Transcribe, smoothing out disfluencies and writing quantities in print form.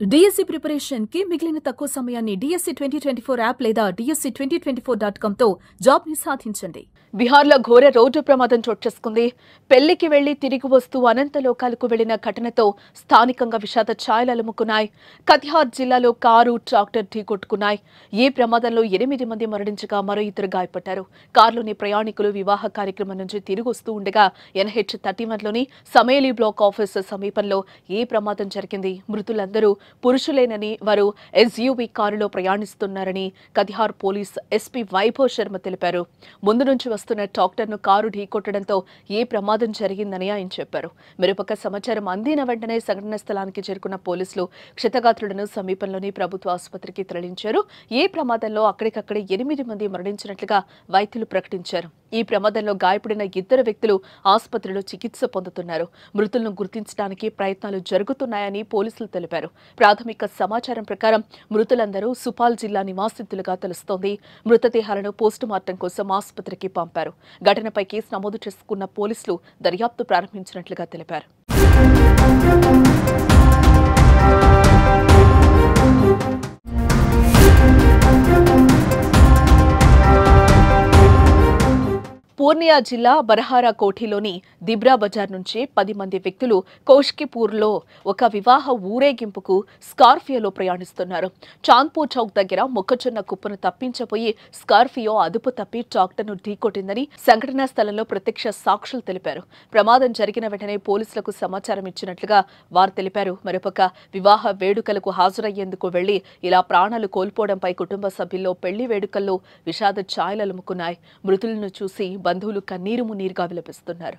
DSC preparation కి మిగిలిన తక్కువ సమయాన్ని డిఎస్సి 2024 యాప్ లేదా DSC2024.com తో జాబ్ ని సాధించండి. బిహార్లో ఘోర రోడ్డు ప్రమాదం చోటు చేసుకుంది. పెళ్లికి వెళ్లి తిరిగి వస్తూ అనంత లోకాలకు వెళ్లిన ఘటనతో స్థానికంగా విషాద ఛాయలు అలుముకున్నాయి. కతిహార్ జిల్లాలో కారు ట్రాక్టర్ ఢీకొట్టుకున్నాయి. ఈ ప్రమాదంలో 8 మంది మరణించగా మరో 2 గాయపడ్డారు. కారులోని ప్రయాణికులు వివాహ కార్యక్రమం నుంచి తిరిగి వస్తూ ఉండగా NH31లోని సమేలి బ్లాక్ ఆఫీస్ సమీపంలో ఈ ప్రమాదం జరిగింది. మృతులందరూ పురుషులేనని, వారు SUV కారులో ప్రయాణిస్తున్నారని కతిహార్ పోలీస్ SP వైభవ్ శర్మ తెలిపారు. ముందు నుంచి వస్తున్న ట్రాక్టర్ను కారు ఢీకొట్టడంతో ఈ ప్రమాదం జరిగిందని ఆయన చెప్పారు. మరోపక్క సమాచారం అందిన వెంటనే సంఘటన స్థలానికి చేరుకున్న పోలీసులు క్షతగాత్రులను సమీపంలోని ప్రభుత్వ ఆసుపత్రికి తరలించారు. ఈ ప్రమాదంలో అక్కడికక్కడే 8 మంది మరణించినట్లుగా వైద్యులు ప్రకటించారు. ఈ ప్రమాదంలో గాయపడిన 2 వ్యక్తులు ఆసుపత్రిలో చికిత్స పొందుతున్నారు. మృతులను గుర్తించడానికి ప్రయత్నాలు జరుగుతున్నాయని పోలీసులు తెలిపారు. ప్రాథమిక సమాచారం ప్రకారం మృతులందరూ సుపాల్ జిల్లా నివాసితులుగా తెలుస్తోంది. మృతదేహాలను పోస్టుమార్టం కోసం ఆసుపత్రికి పంపారు. ఘటనపై కేసు నమోదు చేసుకున్న పోలీసులు దర్యాప్తు ప్రారంభించినట్లుగా తెలిపారు. పూర్నియా జిల్లా బరహారా కోఠీలోని దిబ్రా బజార్ నుంచి 10 మంది వ్యక్తులు కోష్కిపూర్లో ఒక వివాహ ఊరేగింపుకు స్కార్పియోలో ప్రయాణిస్తున్నారు. చాంద్పూర్ చౌక్ దగ్గర మొక్కజొన్న కుప్పను తప్పించబోయి స్కార్పియో అదుపు తప్పి ట్రాక్టర్ను ఢీకొట్టిందని సంఘటనా స్థలంలో ప్రత్యక్ష సాక్షులు తెలిపారు. ప్రమాదం జరిగిన వెంటనే పోలీసులకు సమాచారం ఇచ్చినట్లుగా వారు తెలిపారు. మరోపక్క వివాహ వేడుకలకు హాజరయ్యేందుకు వెళ్లి ఇలా ప్రాణాలు కోల్పోవడంపై కుటుంబ సభ్యుల్లో పెళ్లి వేడుకల్లో విషాద ఛాయలు అలుముకున్నాయి. మృతులను చూసి బంధువులు కన్నీరు మున్నీరుగా విలపిస్తున్నారు.